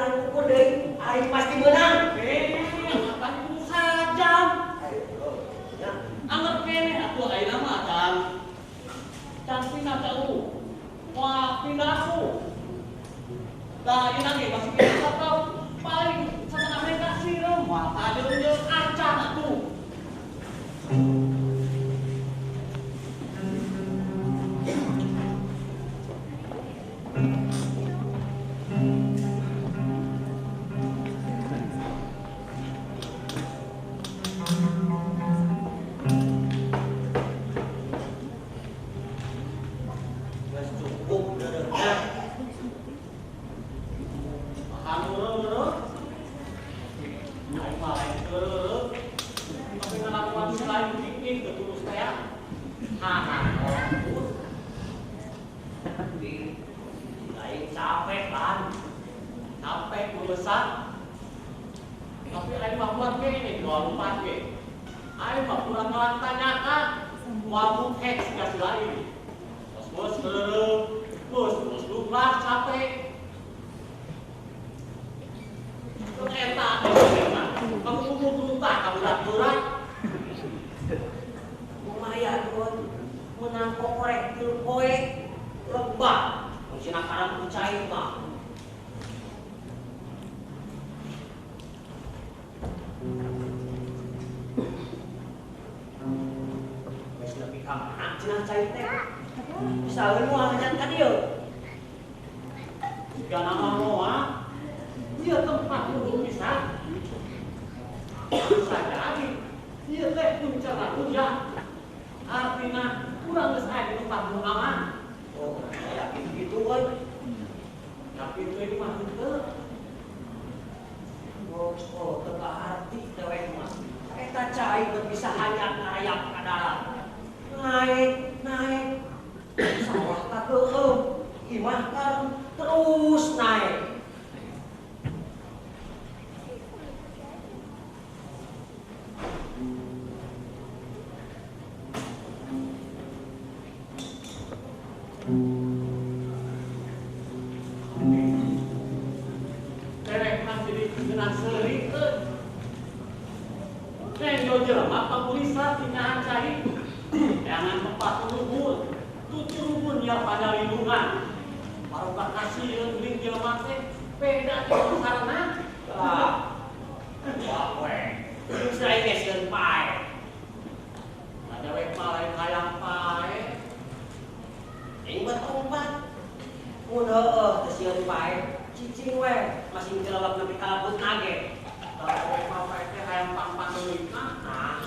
ukur deui, aing pasti menang. Apa itu saja? Anggap kene atuh ayeuna mah can pindah jauh. Wah, pindahku. Dah ayeuna ge masih bisa tahu paling setengah mereka sirem. Wah, adeung acan atuh. Tapi aing mah buat kene dua lupa ge. Aing mah kurang tanyakan. Mau hek kasih lain. Bos heureuh. Bos lupa capek. Terus eta kamu kudu kamu dak Lumayan kon. Menang korek til poe lebah. Mun cenah karang percaya mah. Wes nepi ka mana cenah cai teh? Bisa we moal ngajan ka dieu. Jika nama moa, dia tempat duduk bisa. Bisa jadi, dia teh puncak puja. Artinya kurang besar di tempat aman. Oh, yakin gitu kan? Tapi itu ini mah betul. Oh, teka arti dewek mah. Eta cai teu bisa hanya ngayap ka darat. Naik. Sawah ka keueum. Imah kan terus naik. Derek masih di genang seri Neng jelema pamulisa tinggahan cai. Jangan tempat luhur. Tujuh rubun yang pada lindungan. Barokah kasih link jelema teh beda jeung sarana. Wah, we. Terus lain geus sieun pae. Ada we lain hayang pae. Aing bertempat. Mun heueuh teu sieun pae, cicing we masih jelelep nepi ka labut nage. Kalau we pae teh hayang pang-pang deui. Nah,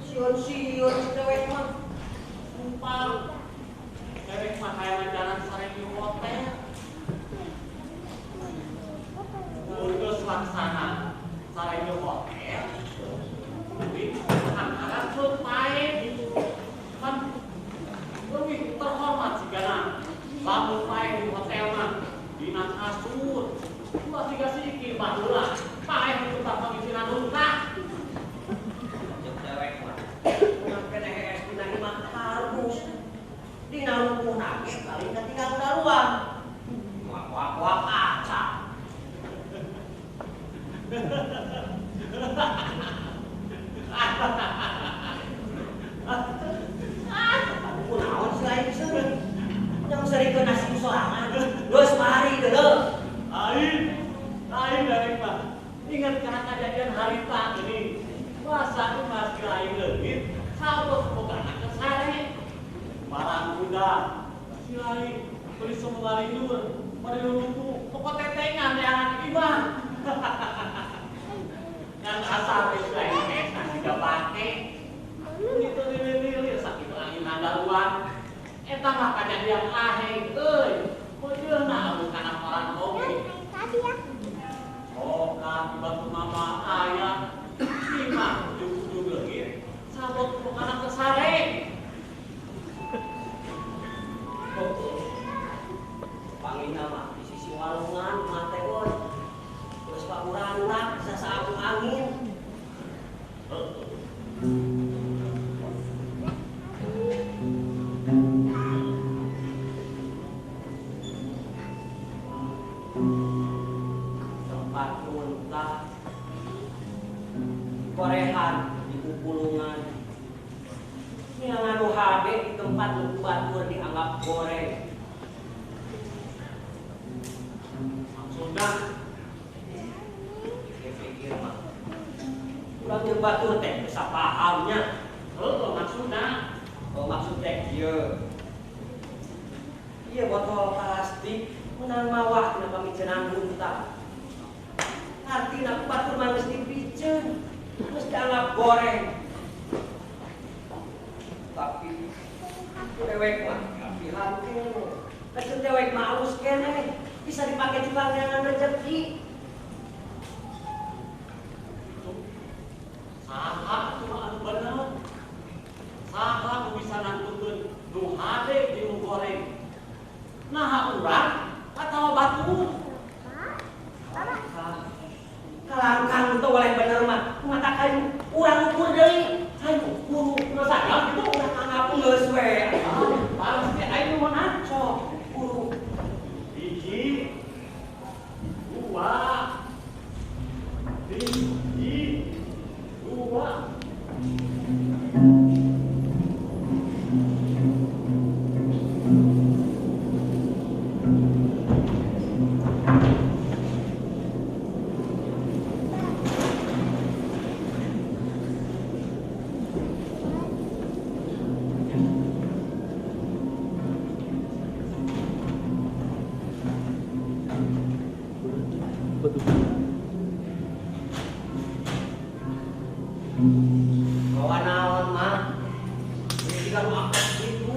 sieun dewek mah. Sumpah. Dewek mah hayang jalan sare di hotel. Urus laksana sare di hotel. Jadi anak-anak tuh pae kan lebih terhormat sigana. Lamun pae di hotel mah dina kasur. 2-3 sikil baheula. Pae itu tak pangisinan luntah. Dewek mah. Urang kene es dina imah harus. Dina lumpuh nage paling tinggal daluan. Wak aca. Kunaon selain seureun? Yang serikeun nasi sorangan. Geus mari deuleu. Lain dari Pak. Ingat karena kejadian harita ini. Masa mas lain leungit, sabot bogana ke sare. Barang kuda, si lain beli semua lindur, mari lumpuh, pokok tetengan ya anak imah. Dan asal itu lain nasi gak pake. Itu lilir sakit angin andaluan. Eta mah kejadian aheng, modelna bukan orang oke. Oh, kan bantu mama ayah, imah ujung-ujung leungit, sabot bogana ke sare. Pangina mah di sisi walungan mateun. Terus paurangna bisa saabung angin. korehan di kupulungan. Yang ngadu habe di tempat luku batur dianggap goreng. Maksudnya, Pikir mah. Ulah jeung batur teh bisa pahamnya. maksudnya. Oh maksud teh ieu. Ieu botol plastik menang mawah tina pamiceunang bunta. Artina ku batur mah geus dipiceun, geus dianggap goreng. Tapi dewek mah kapihan kene. Kecil dewek mah halus kene, bisa dipakai di panggilan rezeki. Saha cuma anu bener. Saha nu bisa nangkukeun nu hade jeung nu goreng. Nah urang atawa batur. Kalangkang itu oleh bener mah, mengatakan urang ukur deui. Hayu guru geus sayang kitu urang anggap geus we. Pasti aya nu meunang Sok guru. Hiji, dua, hiji, dua. Bawa naon mah? Ini juga lu angkat gitu.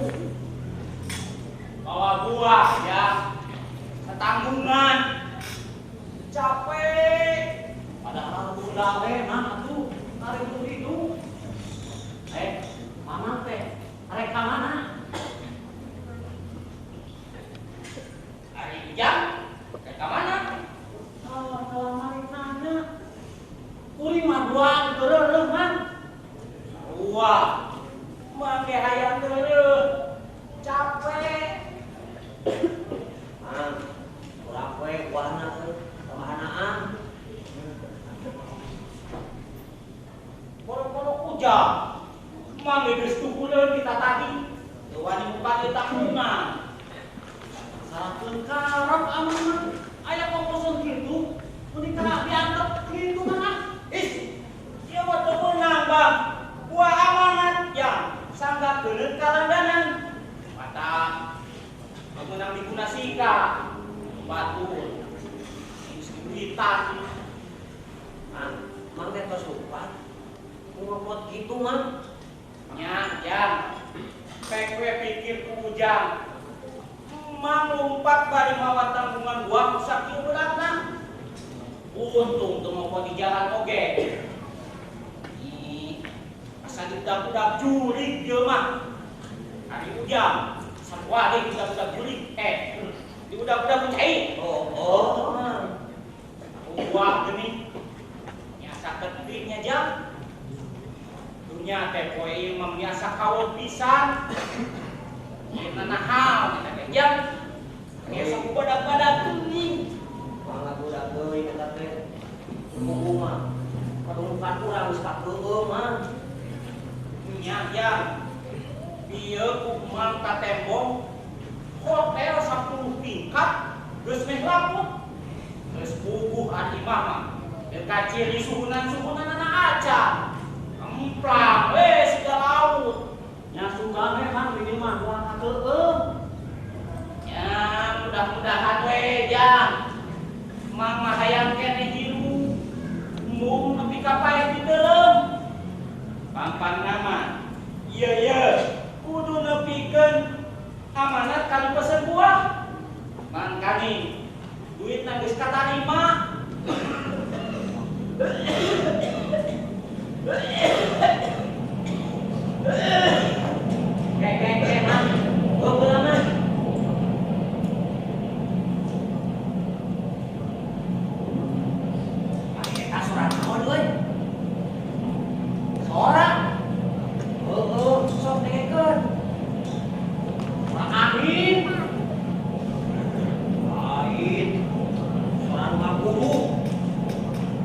Bawa buah ya. Ketanggungan. Capek. Padahal udah enak atuh. Tarik dulu itu. Mana teh? Tarik ka mana? Hari jam. Ke mana? Kalau mari nanya. Kuring mah dua geureuh man. Wah. Mangke hayang geureuh. Capek. Urang we kuahna tamahanaan. Boro-boro ujang. Mangge geus tukuleun kita tadi. Teu wani upati tanggungan. Saratkeun karep aman mah. Aya komposun kitu. Mun dikena dianggap kitu mah. Ieu mah teu meunang, Bang. Buah amanat yang sanggap geuleuh kalangganan. Mata meunang digunasika. Batur. Diskuitan. Mangke tos lupa. Ngopot kitu mah. Nya, Jang. Pek we pikir ku Ujang. Mang lompat bari mawa tanggungan buah rusak ieu beratna. Untung teu ngopot di jalan oge. Asa budak-budak jurig ieu mah. Ari Ujang, sakuade budak-budak jurig. Di budak-budak mencai. Oh. Buah geuning. Nyasa ketiknya Jang. Dunya teh poe ieu mah biasa kawon pisan. Ieu nahan eta teh Jang. Biasa ku badak-badak geuning. Mangga budak deui eta teh. Kuku mah. Padungkan urang geus kakeueum mah. Nya Jang. Ieu kumang ka tembok hotel 10 tingkat geus meh lapuk. Geus puguh ari mah. Dekat ciri suhunan-suhunan anak aja. Emplang we siga laut. Nya suka memang ini mah dua kakeueum. Ya mudah-mudahan we Jang. Mang mah hayang keneh hirup. Mung nepi ka pae di deulem. Pampan nama. Ieu kudu nepikeun amanat kanu pesen buah. Mangkani duitna geus katarima. Kayak mah. Gua pulang mah. Eta surat naon euy? Sorak. Sok dengekeun. Surat angin. Lain. Surat nu ngaguru.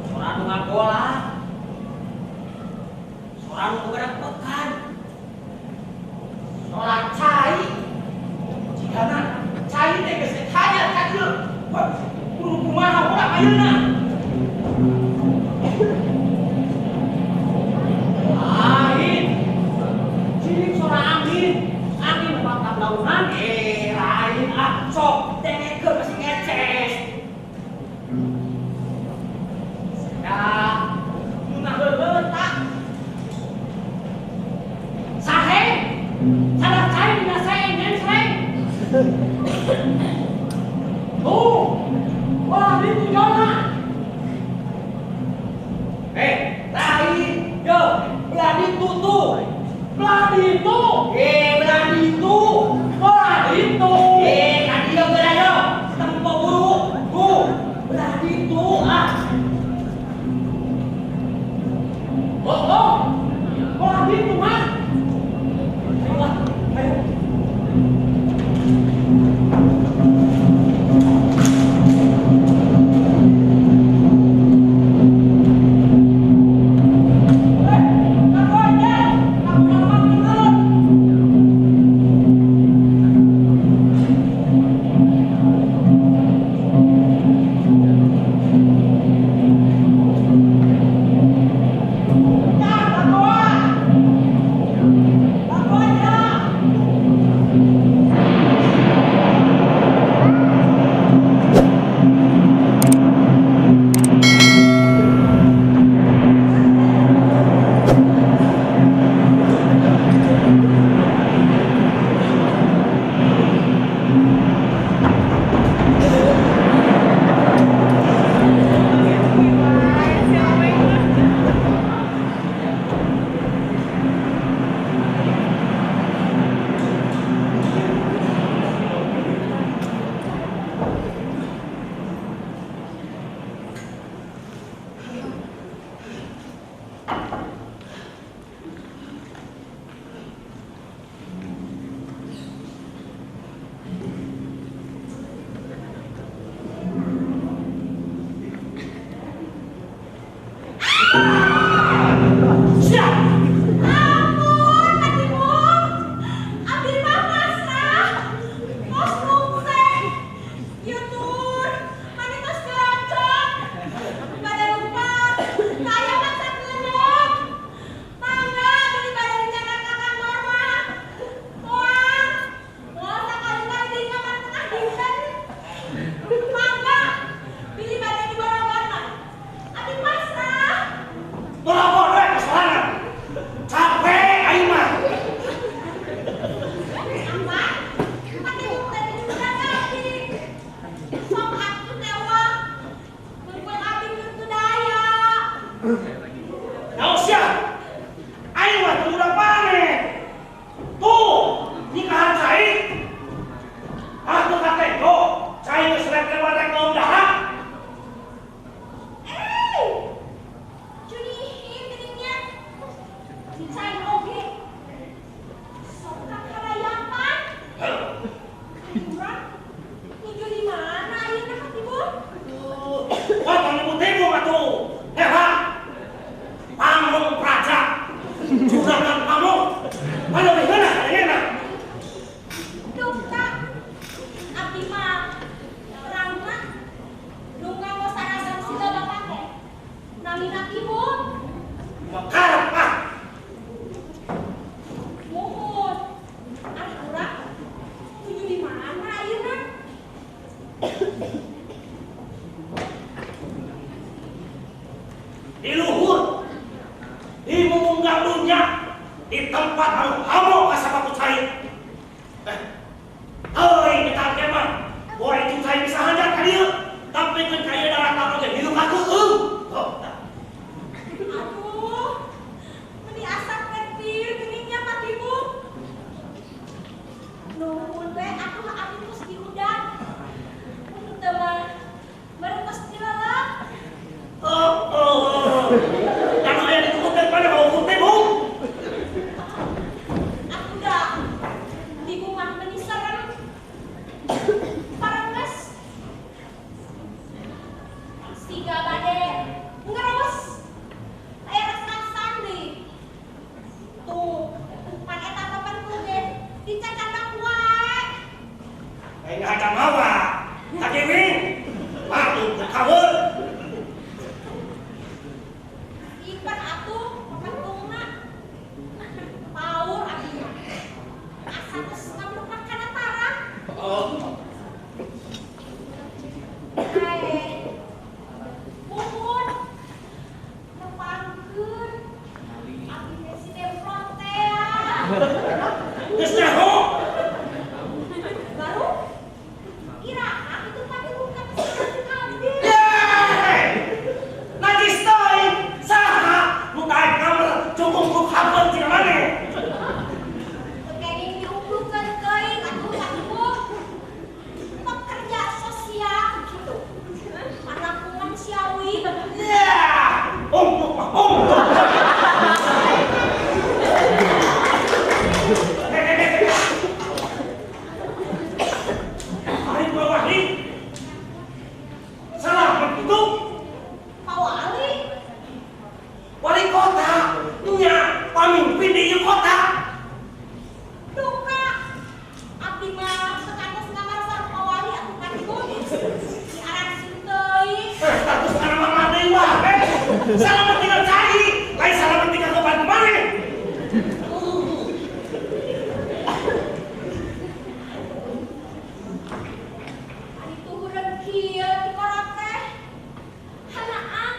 Surat nu ngagola. anu beberapa pekan. Soal cai, jika cai teh geus tanya ka dieu. Wah, kudu kumaha ulah ayeuna. Lain. Cilik suara angin. Angin bakal launan. Lain ah, sok dengekeun masih ngeces. Saya munah heureun tak. Sahe. Salah cai dina seng dan seng. Tuh. Wah, itu Jona. Lain, yo, beladi tutu. Beladi itu. Beladi itu. Beladi itu. Tadi yo belayo. Tempo buru. Beladi itu ah. Oh. Beladi itu, Mas. Ayo. Salaman tinggal cari, lain salaman tinggal kepan kemarin. Ari tuhureun kieu ti korot teh. Hanaan.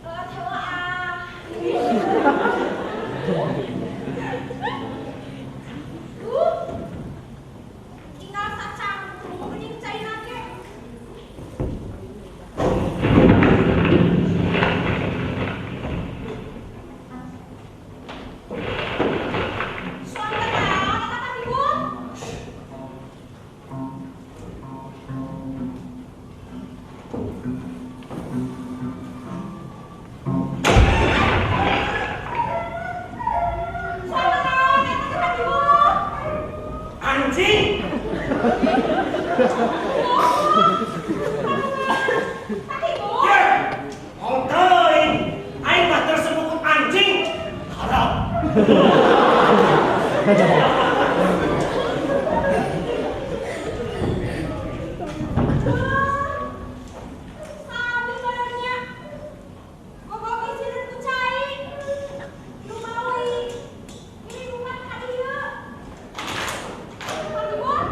Heula. Tinggal sacangkung geuning caina ge. Suara naon eta teh Ibu? Suara naon eta teh Ibu? Anjing. Ya, mau teuing. Aing mah tersebut anjing. Harap. Sabi benernya. Gogok isireun ku cai. Nu mawi. Ini rumah ka ieu. Pantibun.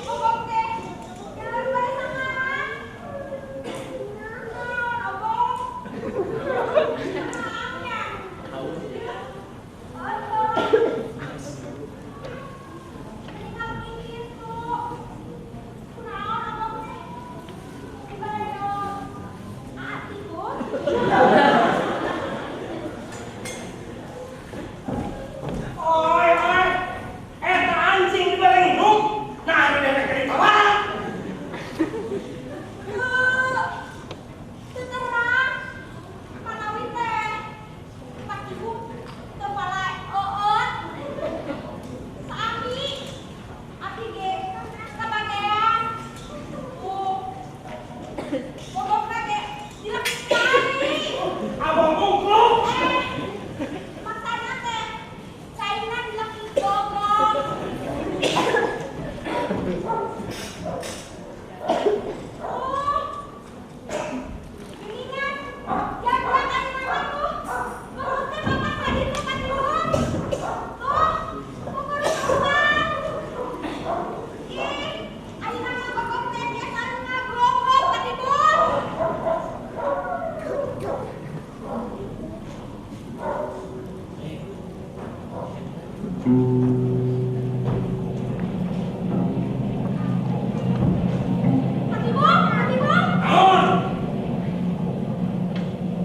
Gogok teh. Jangan bari sangaran. Naon, Obong? Naonnya? Tinggal kitu. Kunaon, Obong teh? Ibadah ati Bun. Oi, oi. Eta anjing di bareng hidup. Nah, ada nenek dari tawar. Teu terang. Manawi teh. Pak Ibu teu bala eueut. Saami. Abdi ge kabagean. Gogokna ge dilekit cai. Abang bungkuk. Maksana teh caina dilekit gogok. Oh. Geningan. Jaga kan mamaku. Perut teh mama tadi teh kan Ibu. Tuh. Pokoknya keluar. Ih, ayeuna mah gogok teh biasa ngagogok kan Ibu. Hati Bu, hati Bu. Naon?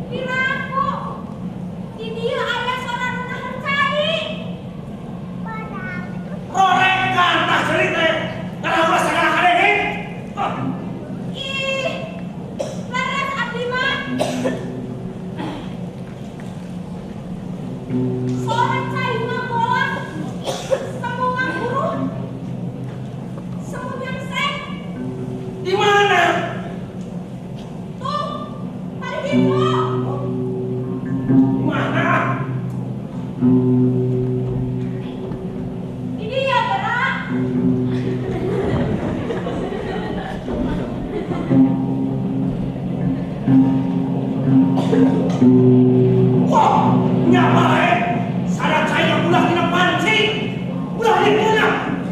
Piraku. Di dieu aya sora nu nahan cai. Rorekan tah cerit teh. Karena ulah sagala kadenge. Ah, Ih, leres abdi mah. Sora cai mah bola. Semu ngaguru. Semu nyangseng. di mana? Tuh, tadi Ibu. Di mana? Di dieu gerak. Wah, nyapa sadar saya ulah dina pancing. Ulah di mana?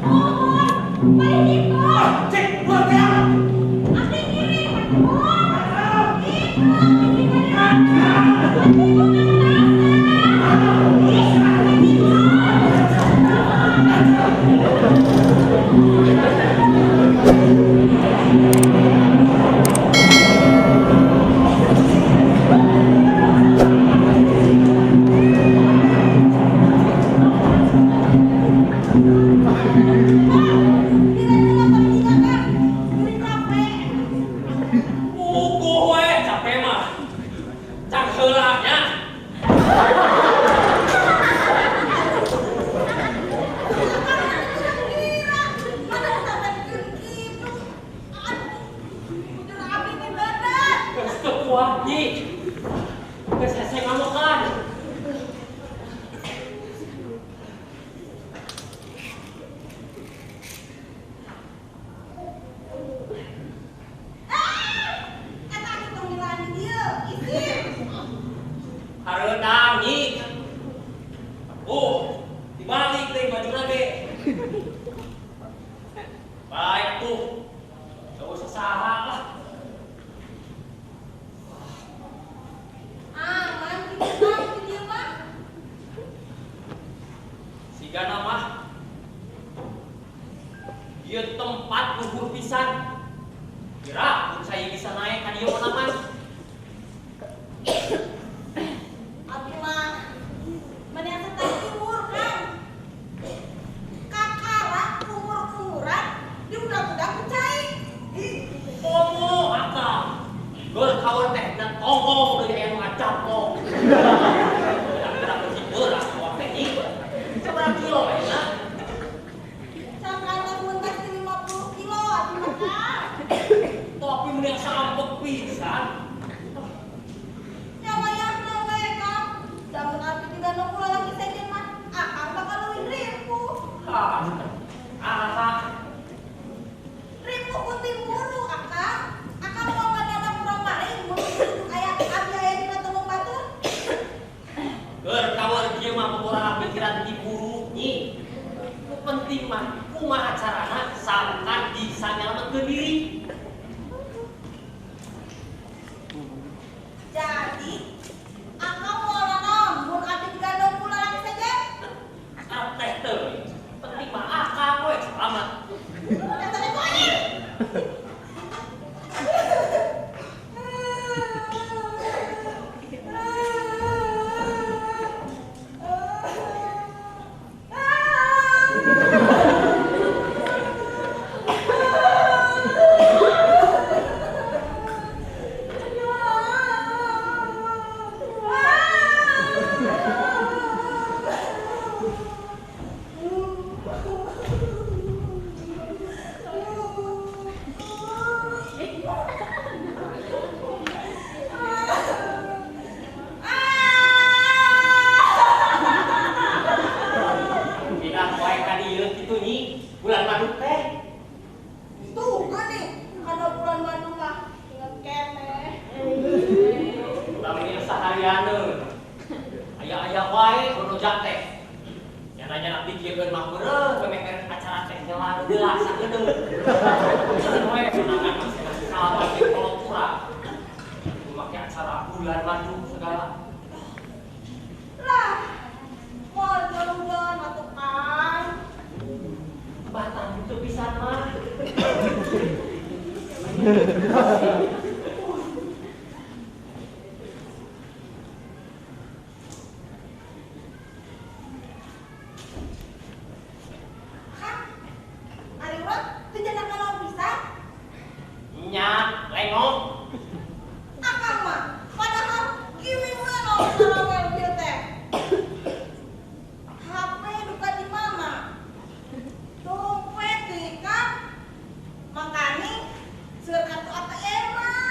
Mohon, tadi Ibu. Ah, cek ulah teh. Abdi ngiri, Pak Ibu. Ibu, abdi ngiri. Abdi Ibu ngarasa. Abdi Ibu. Puguh we capek mah. Cak heula nya. Geus teu kuat Nyi. Geus hese ngamokan. Eta aku tong dilaan di dieu. dia menaman. Abi mah menyang setan timur kan. Kakara umur-umuran di udah-udah kucai. Komo akang. Berkawan teh dan tongkong dari yang ngacap kok. Berak-berak bersimpul lah, waktu ini. Seberapa kilo ya? Sampai tahun tes 50 kilo abi makan. Tapi mending sambek pisan. Nyawa kan. Jamun abi 30 lagi saja mah. Akang bakal leuwih ribu. Ribu kunti mulu akang. Akang mau ngadana kurang maling mun aya abi aya dina tembung batur. Berkawan dia mah pemurah pikiran diburu nyi. Nu penting mah kumaha carana samkan bisa nyelametkeun diri. Jadi akang mau naon mun abi 30 lagi saja. Arep teh teu. Penting mah akang we selamat. Eta teh poe. Tidak poe ka dieu kitu nyi. Bulan madu teh. Tuh kan nih, ada bulan madu mah inget keneh. Utawi saharianeun. Aya-aya wae berojak teh. Nyana-nyana pikirkeun mah beureuh memeker acara teh jalan deulak sagedeung. Ceun we menangan masing-masing salaman di Pulau Pura. Make acara bulan madu segala. Lah, mau jalan-jalan atuh kan. Batang itu pisan mah. Hah? Ari urang teu jangan naon pisan. Nya, lengok. Akang mah padahal kiwi mah naon sarawel ieu teh. HP duka di mana? Dompet deui kan. Makani seur kartu ATM mah.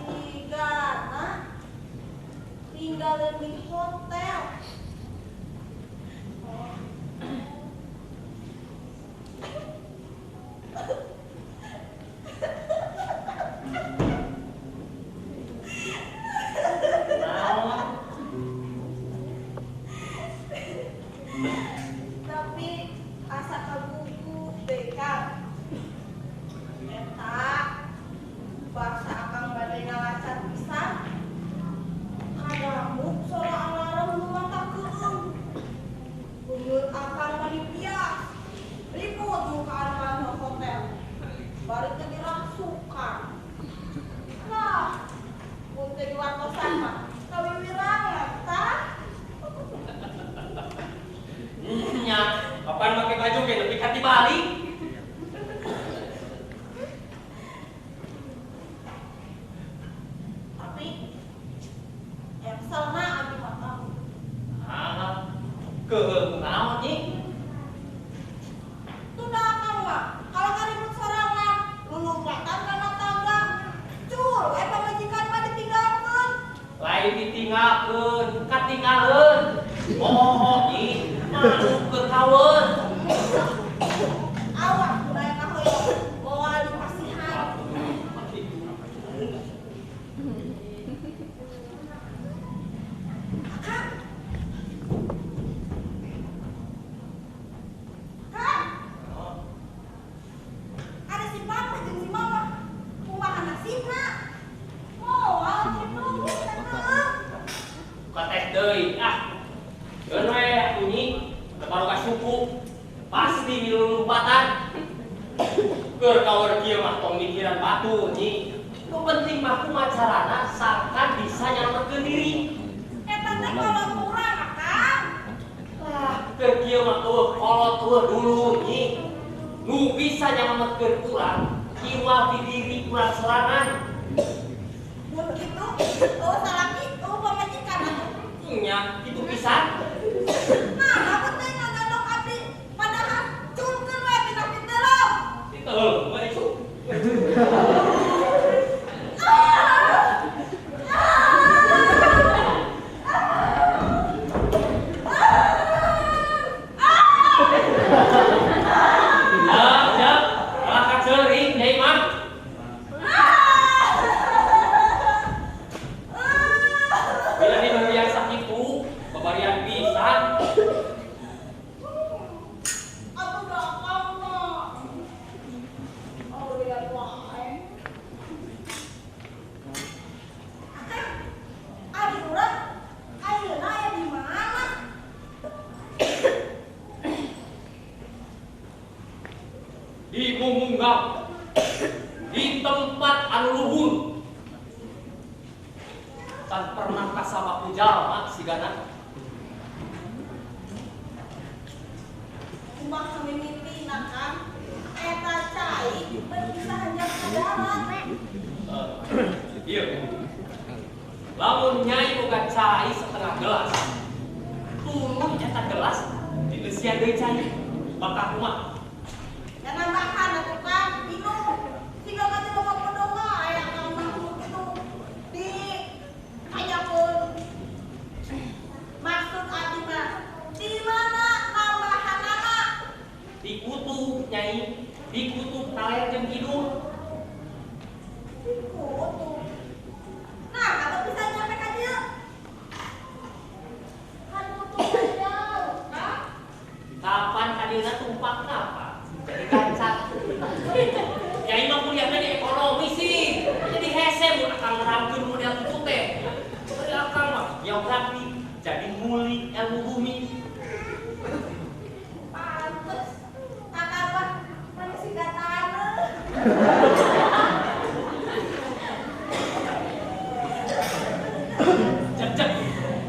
Sigana tinggalin di hotel. Naon? Tapi asa kabuku deh kan. Eta bahasa akang bade ngalacan pisan. Kadamuk suara alarm nu matakeun. Beungeut akang mah dipias. Ribut muka anak hotel. Bari teh dirangsukan. Nah, mun teh diwartosan mah kawiwirangan tah. Nya, kapan pakai baju ge nepi ka tibalik? Tapi Emsel mah abi mah tahu. Naon nyi? Tunda akang mah kalau karibut sorangan lulumpatan kana tangga. Cul, eta majikan mah ditinggalkeun. Lain ditinggalkeun, katinggalkeun. Oh, nyi, masuk ke kawen. Awak kunaon kahoyong bawa di pasihan. Akang. Kang. Ada si papa jeung si mama. Kumaha nasibna? Moal kitu. Ka teh deui, ah. Geun we pikiran batu nyi. Nu penting mah kumacarana sangkan bisa nyelametkeun diri. Eta teh kalau kurang Kang. Lah, keur kieu mah kolot dulu nyi. Nu bisa nyelametkeun urang, iwal di diri urang sorangan. Mun kitu, salah kitu pamajikan atuh. Nya, itu pisan. Nah, aku teh ngadok abdi padahal culkeun we tina piteuleuh. Itu, bae itu. Di Mumunggap, di tempat anu luhur, tan pernah kasama jalma sigana. Kumaha samimitina Kang? Eta cai bisa hanya sadaran. Iya. Lamun nyai boga cai setengah gelas, tuluy eta gelas dieusian deui cai. Bakal kumaha? Dan nambahan atuh Kang, bingung. Siga kata bawa podonga aya Kang makhluk itu di kayakeun. Maksud abdi mah di mana nambahanana? Di kutub nyai, di kutub taler jeung kidul. Kutu. Nah, kalau bisa nyampe ka dieu. Kan kutu jauh, Kang. Kapan kadina tumpak apa? Jadi kancak. Nyai mah kuliahnya di ekonomi sih. Jadi hese mun akang nerangkeun model kitu teh. Bari akang mah geografi, jadi ngulik ilmu bumi. Pantes. Kakak mah manusia taneuh.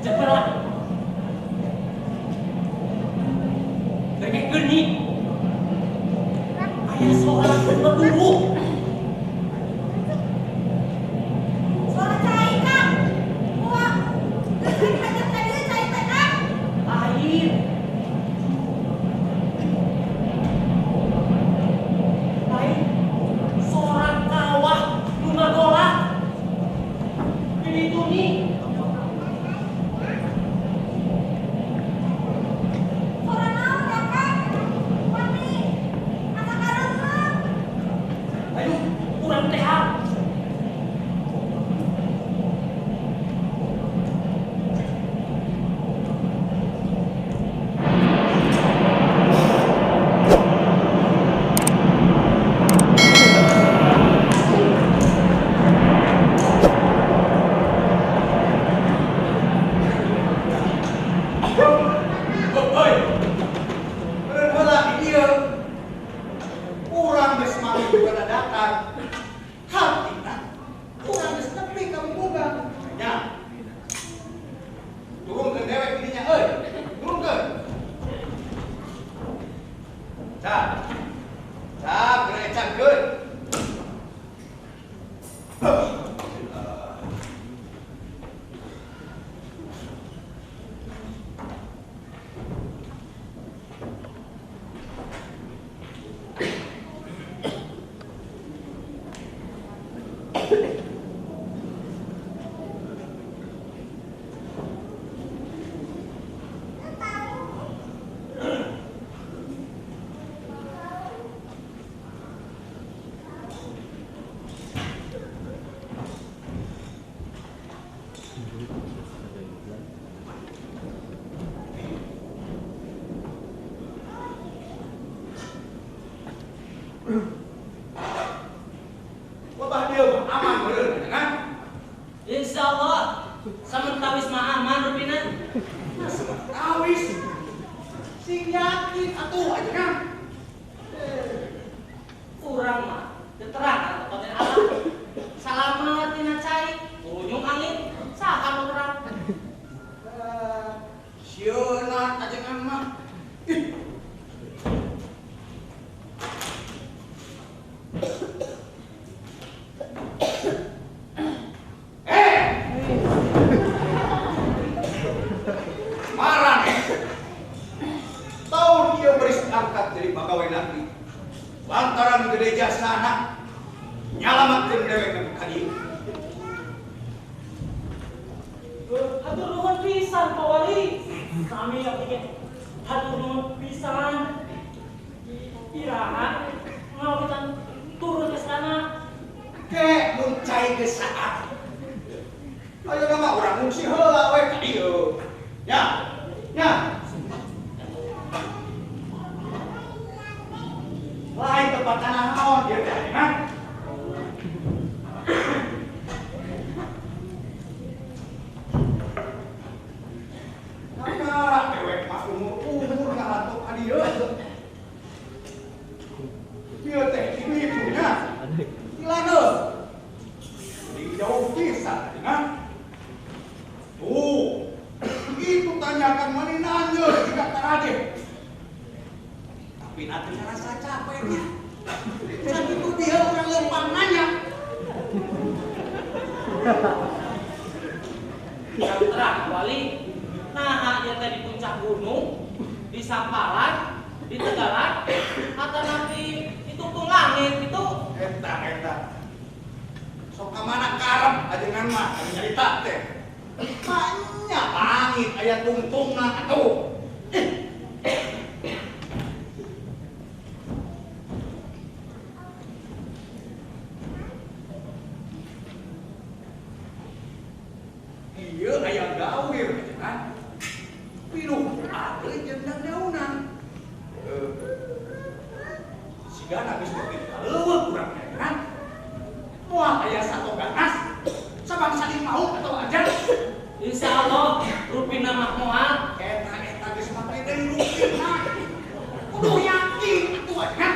Cek berat. Kayak gini. Aya seorang berduru. Suara cai Kang. Wah, geus hajat ka dieu cai teh Kang. Lain. Lain. Seorang kawah rumah golak. Ini itu nih. Suara naon ya Kang? Wani, asa kareung. Ayo, kurang tehak. Hei, bener heula di dieu. Urang geus mangga juga dadakan. Hartina, urang geus nepi ka Mumunggap. Nya. Turunkeun dewek didinya euy. Turunkeun. Cak. Cak, geura ecankeun. Wabah dia mah aman bener kan? Insyaallah samentawis mah aman rupina. Awis. Sing yakin atuh aja kan? Urang mah teu terang atuh konten nyalamatkeun dewek ka dieu. Hatur nuhun pisan Pak Wali. Kami abdi hatur nuhun pisan. Iraha ngawitan turun ke sana. Ke mun cai geus saat. Ayeuna mah urang ngungsi heula we ka dieu. Nya. Nya. Lain tempat tanah naon dieu teh mah. Kakak dewek mah umur ngalantuk ka dieu. Ieu teh ibu-ibunya. Ilana. Di jauh pisan kan. Itu tanyakan maninanya jika teraje. Tapi nanti rasa capeknya. Saat itu dia orang lempang nanya. Yang terang Wali, nah aja tadi puncak gunung, di Samparan, di Tegalan, atau nanti itu tung langit itu. Eta. Sok kamana karep ajengan mah nyarita teh. Banyak langit aya tungtungna atuh. Ieu aya gawir kan. Pinuh ade jeung dandaunan. Sigana geus teu kaleuweuk urang teh kan. Moal aya sato ganas. Sabang saling mau atau aja. Insya Allah, Rupina mah moal. Eta geus make deui rupina. Kudu yakin atuh kan.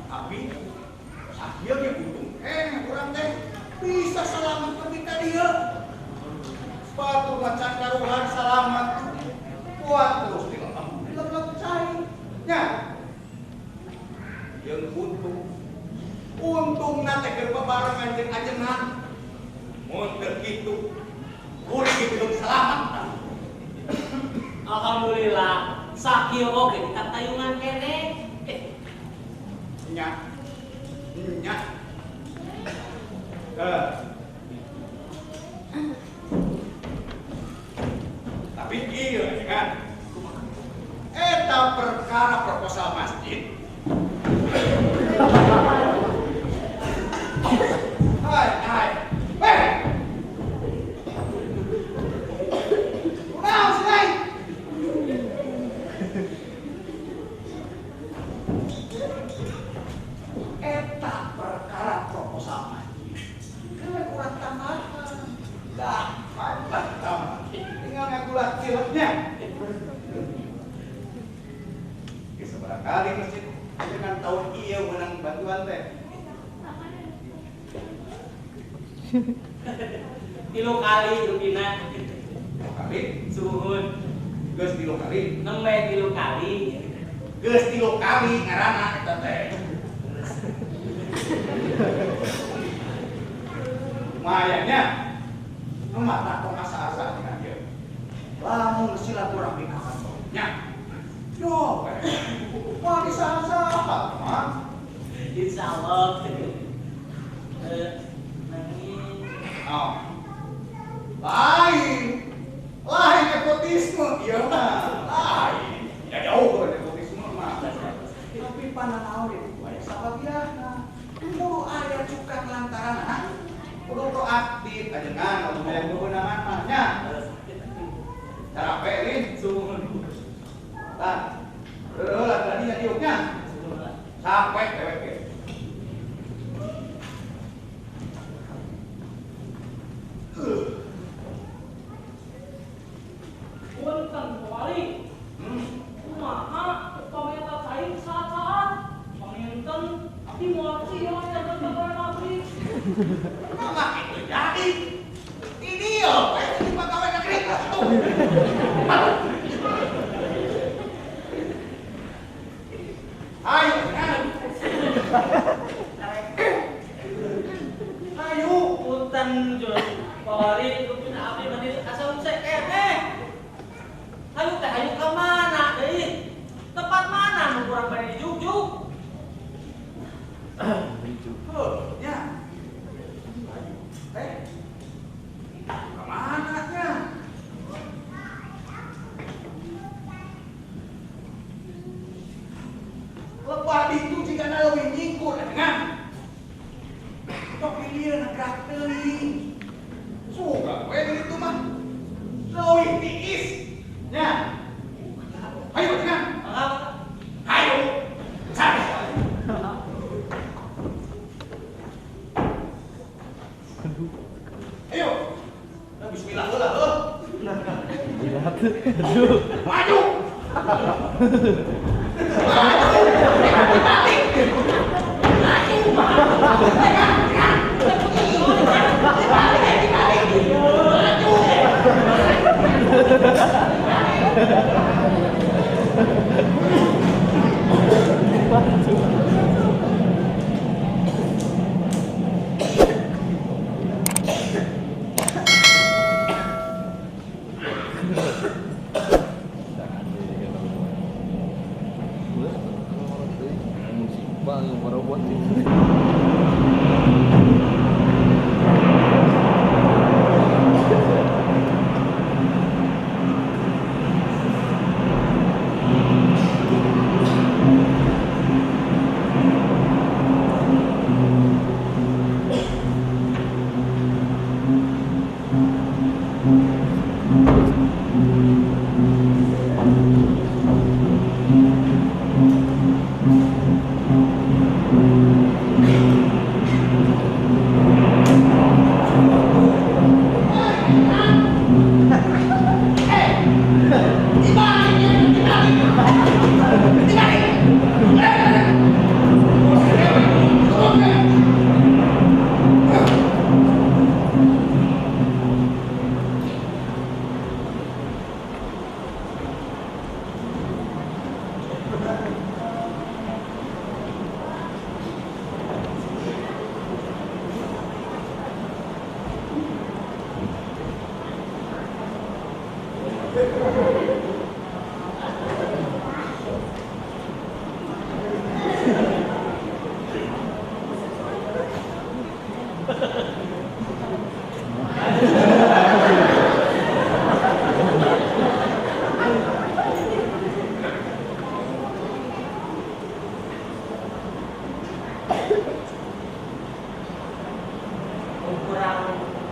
Tapi sakieu ge untung urang teh bisa selamat pergi ka dieu. Sepatu macan karuhan selamat. Kuat terus dilep cai. Nya. Yang untung nate keur bebarengan jeung ajengan. Mun teu kitu, urang hidup selamat. Alhamdulillah, sakieu oge di tayungan kene. Nya. Tapi ieu kan. Eta perkara proposal masjid. Hai. Udah, selesai. Eta perkara proposal masjid. Dewe kurang tambahan. Dah, tambah. Tinggal ngagulat cileknya. Sebarangkali masjid dengan tahun iya menang bantuan teh. 3 kali Rupina. 3 kali, Suhun. geus 3 kali. Nembe 3 kali. Geus 3 kali ngaranna eta teh. Mayanya mata tong asa-asa dina dieu. Lamun silaturahmi ka kantornya. Yo, wah bisa-bisa mah. Insya Allah. Oh. Lain nepotisme, iya mah. Lain. Ya jauh ke nepotisme mah. Tapi pananaon itu aya sabagiana. Kudu aya cukang lantaran kudu proaktif ajengan anu aya kewenangan mah nya. Cara pelin suhun. Tah. Lah tadi nya diuknya. Sampai dewek ge. Punten Wali. Kumaha pameta cair saat-saat. Paminten abdi moal cio jaga-jaga pabrik. Kenapa itu jadi? Ini yo, ini pegawai negeri tuh. Ayo, kan? Ayo, Punten Jun. Wali Rupina abdi mani asal usek kene. Hayu teh hayu ka mana deui? Tempat mana nu urang bade dijuk-juk? Ya. Kemana nya? Lepas itu jika nalawi nyingkur dengan tok dia negrak teuing. Suga we itu mah. Leuwih tiis. Ya. Ayo dengan. Ayo. Cari. Ayo. Nah, bismillah heula heuh. Maju. Bang, yang baru buat kurang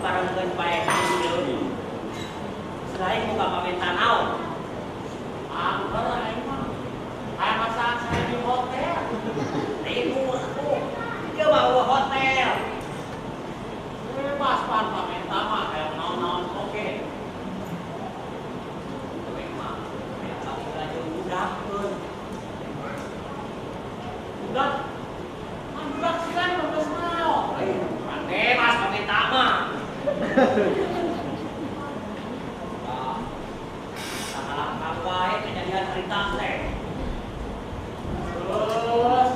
parangkeun bae deui. Selain muka pamenta naon? Angker aing mah. Aya masakan saya di hotel. Ribu atuh. Ieu mah eueuh hotel. Bebas pan pamenta mah kayak naon-naon oke. Kowe mah aya kali jeung budakkeun. Udah. Budak sih kan geus naon. Kan bebas pamenta mah. Salah wae kejadian harita teh. Terus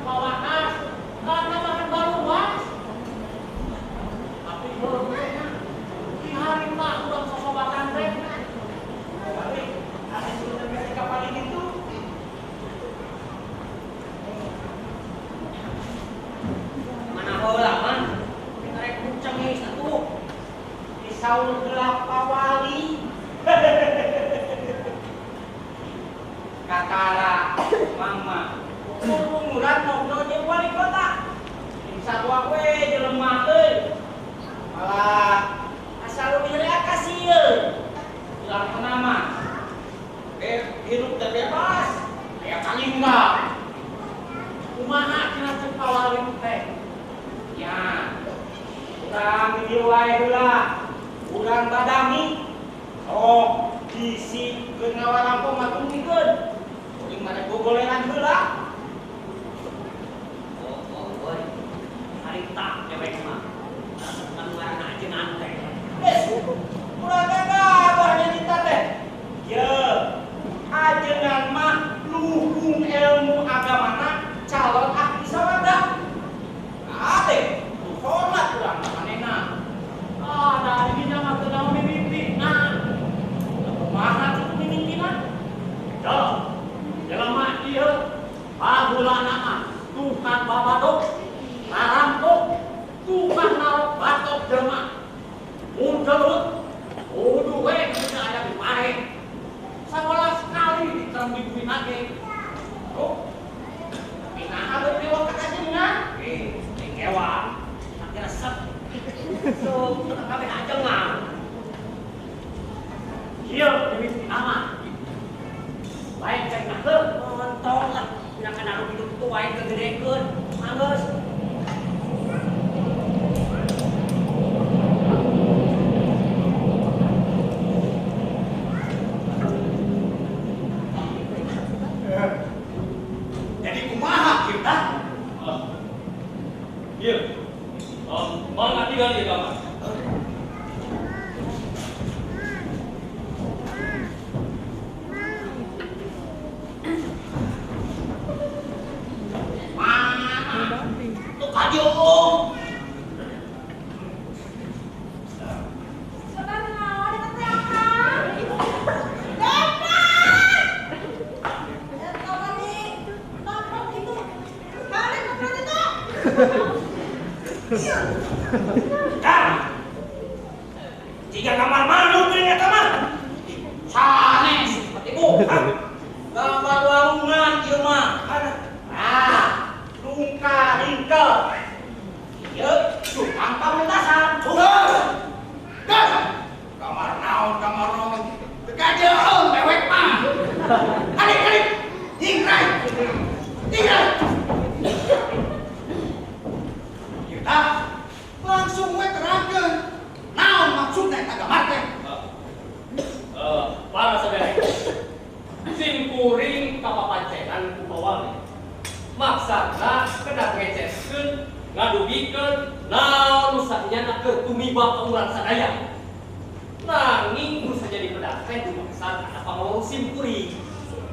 mawakas karena makan baru was. Tapi berbeda. Di hari tak udah sosobatan teh. Tapi ada sudah dari kapal ini tuh. Mana heula man? Rek kuncang geus atuh. Disaur gelap pawali. Kakara, mama, umuran ngobrol jeung wali kota. Sarua we jelema euy. Malah asal diri akasieun. Hilang penama. Hidup teh bebas. Aya kalingga. Kumaha cenah ceuk pawalin teh. Ya. Urang di dieu wae heula. Urang badami. Oh, bisi keur ngawarampong matungikeun. Kuring mah gogoleran heula. Boy. Harita cewek mah. Kan ngaranna ajengan teh. Urang kabar nyarita teh. Ye. Ajengan mah luhung ilmu agamana calon ahli sawada. Ade, hormat urang manehna. Dari ini mah teu naon mimipina. Kumaha itu pimpinan? Yo. Jelema ieu tukang babadok, ngarampok, tukang naruh batok jelma. Munculun, kudu we bisa ada di mare. Sawalah sekali diterembi-terembi lagi. Oh, pindah ada lewat ke ajengan. Kewa, akhirnya set. So, kita kabeh ajengan. Iya, demi aman. Baik cek nakeur, montong lah. Pina kana anu hidup itu wae kegedekeun. Manggeus. Jadi kumaha kita? Iya. Mau ngerti kali ya, Bapak? Tuh kajong. Sabar naon eta teh akang? Deka! Eta mani nongkrong itu. Kali nongkrong itu. Kan? Jika kamar malu ternyata mah. Sanes seperti bukan. Gambar wangungan ieu mah. Lungka ringkel. Ieu tukang pamentasan. Gas! Kamar naon. Tekajeun mewek mah. Alik. Ingrai. Kita langsung we terangkeun. Naon maksudna eta gambar teh? Para saudara, simkuring kapapancenan kumawangi. Maksana kedah ngeceskeun, ngadugikeun, naon saenyana keur tumiba ka urang sadaya. Nanging nu saja dipedah teh dumasar kana pangawong simkuring.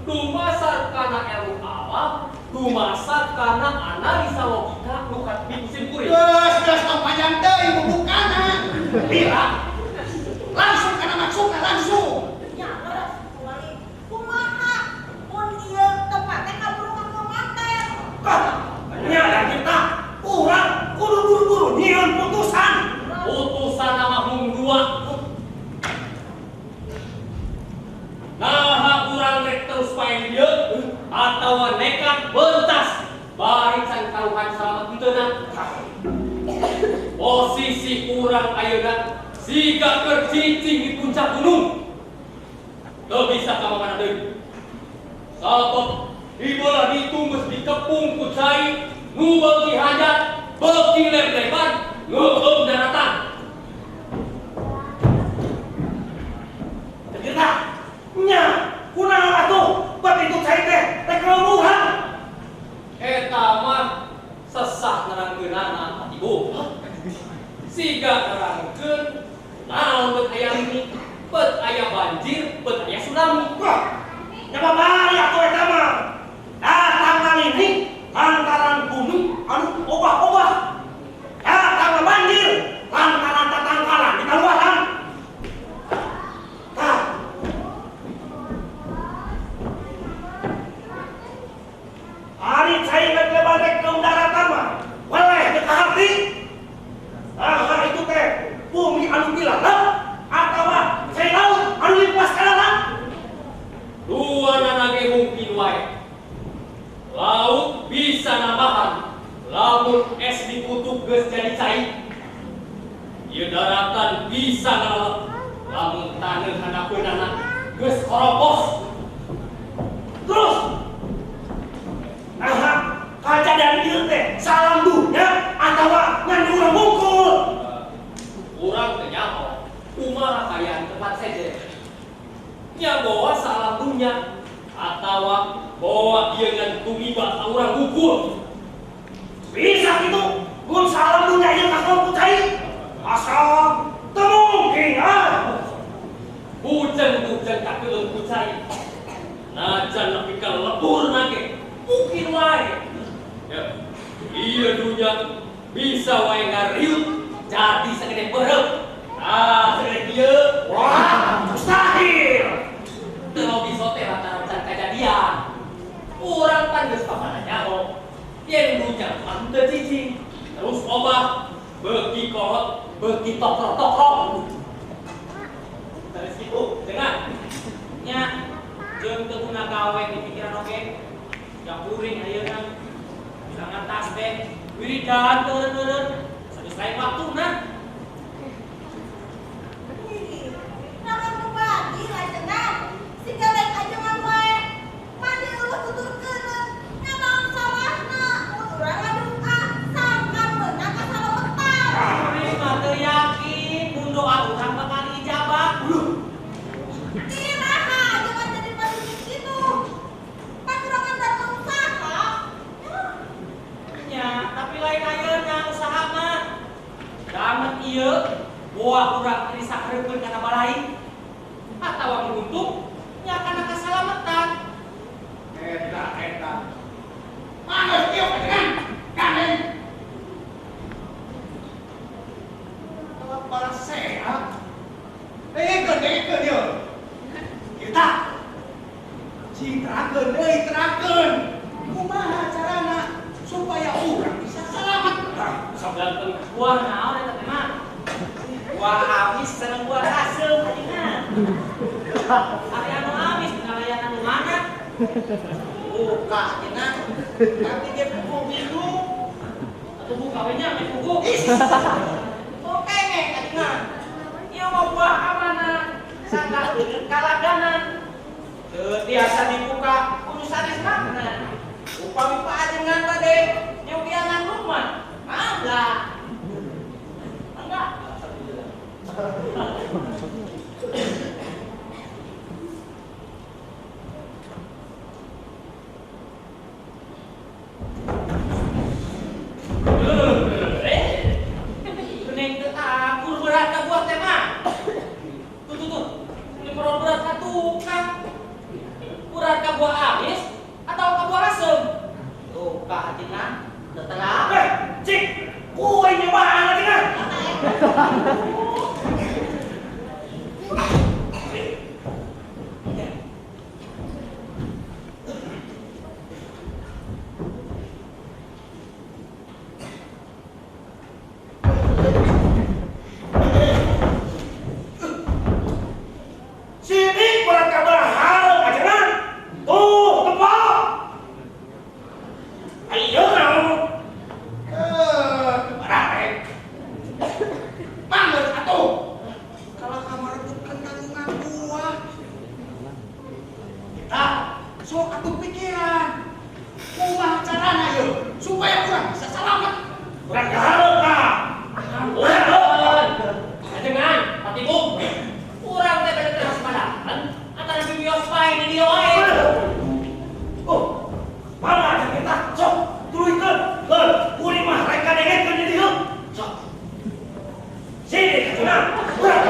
Dumasar kana ilmu alam, dumasar kana analisa logika nu katbing simkuring. Geus tong panjang teuing bubukana. Bila Langsung kana maksudna langsung. Nya leres kumaha? Kumaha? Mun ieu tempat teh kaburu ngomong teh. nyada kita urang kudu buru-buru nyieun putusan. Putusan nama mung dua. Nah, urang rek terus paen dieu atawa nekat bentas bari can karuhan sama kieuteuna. Posisi urang ayeuna siga keur cicing di puncak gunung. Teu bisa ka mana deui. Sabab ibalah ditunggus dikepung ku cai nu beuki hajat, beuki leb-leban, ngeueum daratan. Kita nya kunaon atuh bab itu cai teh keleuhan. Eta mah sesah nerangkeunana Ibu. Siga nerangkeun naon beut aya ini, beut aya banjir, beut aya tsunami. Wah, nyapa bari atuh eta mah. Datang ngalini lantaran bumi anu obah-obah. Datang banjir lantaran tatangkalan di kaluaran. Tah. Ari cai lebar rek ke daratan mah. Waleh teu kahati. Ah, itu teh bumi anu bilalap atawa cai laut anu lipas ka darat. Duana nage mungkin wae. Laut bisa nambahan, lamun es di kutub geus jadi cai. Ieu daratan bisa ngalep, lamun taneuh handapeunana geus koropos. Terus nah, kajadian ieu teh salam dunya atawa ngan urang bungkul. Urang teh nyaho, kumaha kayaan tempat saja. Nya bawa salam dunya atawa bawa ieu ngan tumiba ka urang bungkul. Bisa gitu, mun salam dunya ieu kakon kucai. Asal teu mungkin Bujang-bujang kakeun kucai. Najan nepi ka lebur nage, mungkin wae. Ya, ieu dunya bisa wae ngariut jadi sagede beureup. Ah, sagede ieu. wah, mustahil. Teu bisa teh lantaran can kajadian. Urang pan geus pamana nyaho. Yen jangan cicing. Terus obah beki kolot, beki tokrok. Dari situ dengan nya jeung teu guna gawe di pikiran oge. Yang kuring ayeuna jangan tas teh wiridan teureun sanes lain waktuna. Ih, namun berbagi lajengan. Si galek ajengan wae. Mandi eueuh tuturkeun. Nyanaon salahna. Mun urang ngadoa sangkan beunang kasalametan. Kuring mah teu yakin mun doa urang bakal ijabah. Iraha jangan jadi pasti gitu. Panjurangan dan usaha. Nya, tapi lain ayeuna usaha mah. Damet ieu buah urang tadi sakreukeun kana balai. Atawa beruntung nya kana kasalametan. Eta. Mangos kieu kajengan. Kanen. Kalau para sehat. Dengekeun ieu. Kita citrakeun. Kumaha carana supaya urang bisa selamat? Sabdan Buah naon eta teh mah? Buah amis sareng buah asem ayeuna. Ari anu amis ngalayan anu mana? Buka ayeuna. Tapi dia pukul biru. Atuh buka we nya ame pukul. Oke nih ayeuna. Ieu mah buah amanah. Sangka kalaganan. Teu tiasa dibuka kudu sanes makna. Upami paajengan bade nyobiangan rumah. Enggak. Kuning teu akur berat ka buah teh mah. Tuh. Ini perut berat ka tukang. Berat ka buah amis atau ka buah asem? Tuh, ka ajeuna teu telah. Cik, kuy nyobaan ajeuna. Sini berat ka bahar ajeuna. Tuh, tepok. Ayo naon. Barang. Mangos atuh. Kalau kamar bukan tanggungan buah. Kita sok atuh pikiran. Kumaha carana yeuh supaya urang bisa selamat. Urang kaharep ka. Ajengan, patikum. Urang teh bade teh hasmadahan antara bibios pae di dieu wae. Oh, mana kita sok tuluykeun. Kuring mah rek kadengekeun di dieu. Sok. Sini katuna. Urang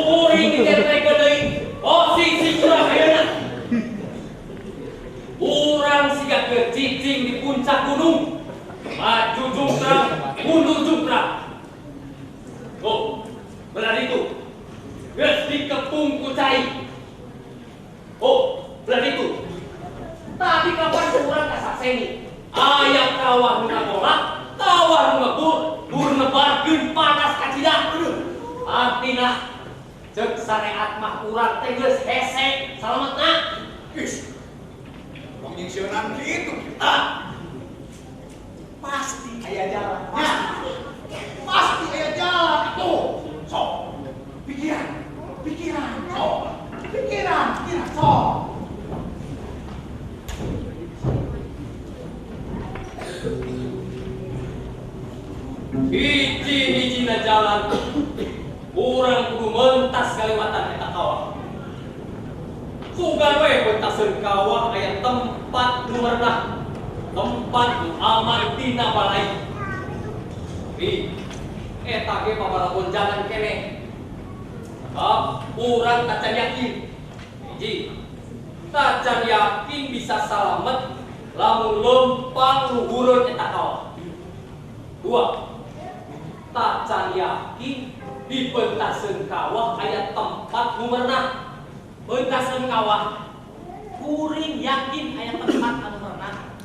kuring diceritakeun deui posisi urang ayeuna. Urang siga cicing di puncak gunung. Maju jungkrak, mundur jungkrak. Oh, benar itu. Geus dikepung ku cai. Oh, benar itu. Tadi kapan urang kasakseni? Aya kawah nu ngagolak, kawah nu ngebur, dur nebarkeun panas ka cidak. Artina ceuk sareat mah urang teh geus hese salametna. Is. Wong nyingsieunan kitu kita. Pasti aya jalannya. Pasti aya jalan atuh. Sok. Pikiran. Sok. Pikiran. Sok. Hiji-hijina jalan urang kudu mentas kaliwatan eta kawah. Sugan we bentaseun kawah aya tempat nu merenah, tempat nu aman tina balai. Tapi eta ge pabaraon jalan keneh. Urang tacan yakin. Hiji, tacan yakin bisa salamet lamun lempang luhureun eta kawah. Dua, tacan yakin di bentaseun kawah aya tempat nu merenah. Beuntaseun kawah. Kuring yakin aya tempat anu merenang.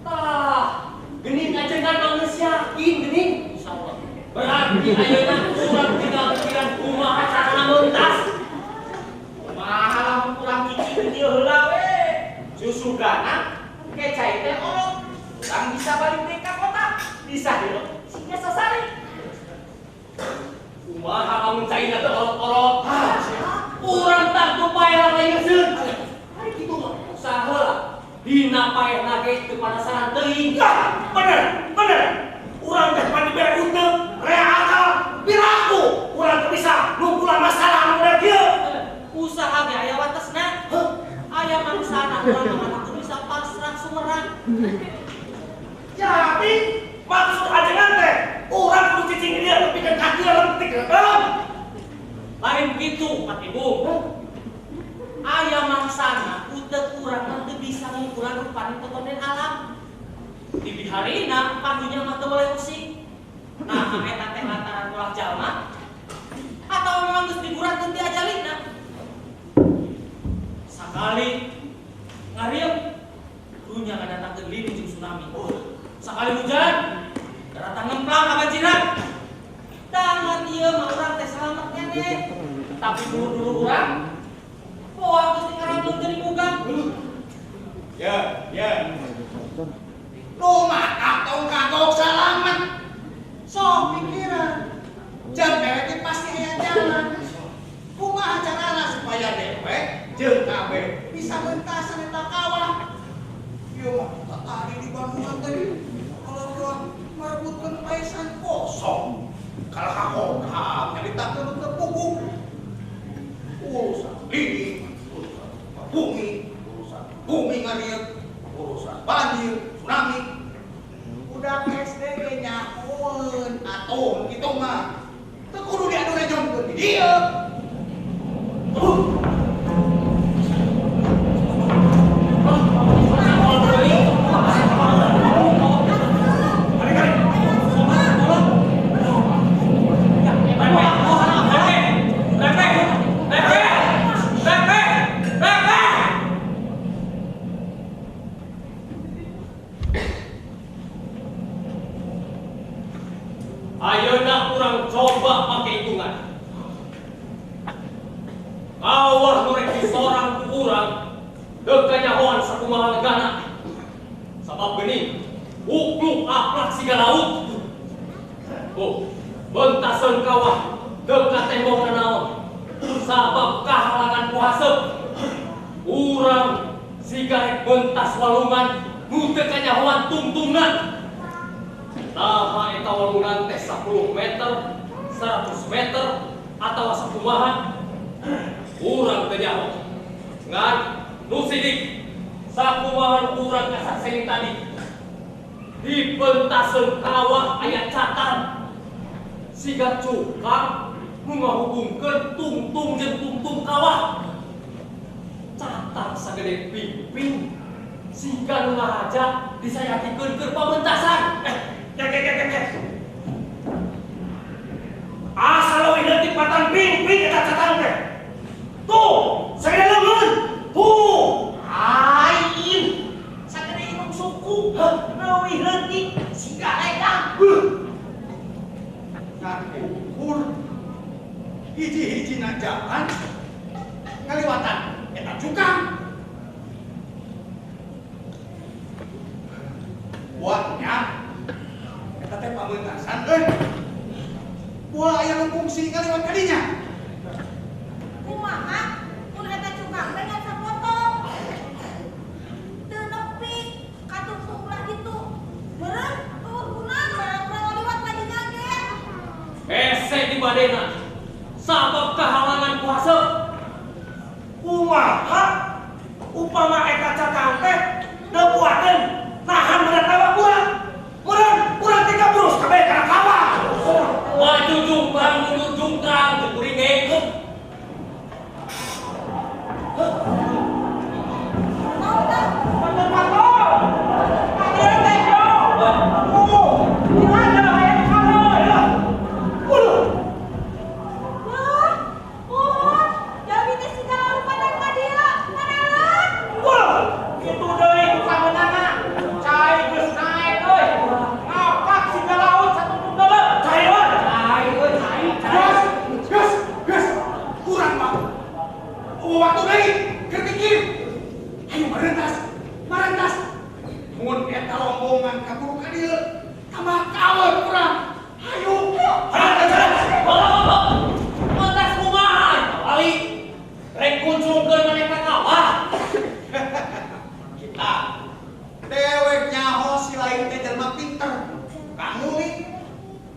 Tah, geuning ajengan mah geus yakin geuning. Insyaallah. Berarti ayeuna urang tinggal pikiran kumaha carana meuntas. Kumaha lamun kurang cicing di dieu heula we. Susugana kecai teh olok. Urang bisa balik deui ka kota. Bisa dieu siga sasari. Kumaha lamun caina teh olok-olok. Urang tak tupaehan layeuskeun. Ari kitu mah usaha dina paehna ge teu panasaran teuing. Ya, bener. Urang teh pan dibere uteug, rea akal, piraku. Urang teh bisa ngungkulan masalah anu model kieu. Usaha ge aya watesna. Aya mangsana urang mah teu bisa pasrah sumerang. Jadi maksud ajengan teh urang kudu cicing dia nepikeun kaki leutik heeh. Lain kitu, Pak Ibu. Aya mangsana uteug urang mah teu bisa ngungkulan rupani totonden alam. Di biharina pandunya mah teu boleh usik. Nah, eta teh lantaran ulah jalma atau memang geus diguratkeun ti ajalina. Sakali ngariep dunya ngadatangkeun lini jeung tsunami. Sakali hujan datang ngemplang ka banjiran. Dangan ieu mah urang teh salamet keneh. Tapi dulu urang poal geus dikarangkeun teu dibugang. Ya. Rumah atau kagok salamat. Sok pikiran. Jam dewek pasti aya jalan. Kumaha carana supaya dewek jeung kabeh bisa meuntasan eta kawah. Ieu mah tadi di Bandung teh kalau urang marebutkeun paesan kosong. Kalau kakok nyaritakeun teu pupuk. Urusan ini, urusan bumi ngariep, urusan banjir, tsunami. Udah SD ge nyahoeun atuh kitu mah. Teu kudu diadu ngajongkeun di dieu. Ayeuna urang coba make hitungan. Kawah nu rek disorang ku urang teu kanyahoan sakumaha legana. Sabab geuning ukluk aplak siga laut. Beuntaseun kawah teu ka tembok nanaon. Sabab kahalangan ku haseup. Urang siga rek beuntas walungan nu teu kanyahoan tungtungan. Nah, eta walungan teh 10 meter, 100 meter, atawa sakumaha. Urang teu nyaho. Ngan nu sidik sakumaha urang kasakseng tadi. Di beuntaseun kawah aya catan. Siga cukang nu ngahubungkeun tungtung jeung tungtung kawah. Catan sagede pingping. Siga nu ngaraja disayatikeun keur pabeuntasan. Asal leuwih leutik patan ping-ping eta catan teh. Tuh, sagede leungeun. Tuh, aing sagede indung suku. Leuwih leutik siga edan. Nah, ukur hiji-hijina jalan ngaliwatan eta cukang. Buatnya eta teh pabeuntasan Wah, aya nu fungsi ngaliwat kadinya. Kumaha mun eta cukang teh ngan sapotong. Teu nepi ka tungtung ulah kitu. Beureun eueuh gunana urang ngaliwat kadinya ge. Hese di badena sabab kahalangan ku haseup. Kumaha upama eta catan teh teu kuateun nahan berat awak urang. Urang teh kabrus kabeh kana kawah. Maju jungkrang mundur jungkrang teu kuring ngeukeut. Wah, jadi teh sigala rupa waktu deui, keur mikir. Ayo marentas. Mun eta rombongan kabur ka dieu, tambah kawan urang. Ayo. Lantas kumaha kali rek kunjungkeun maneh ka kawah. Kita dewek nyaho si lain teh jelema pinter. Kamu nih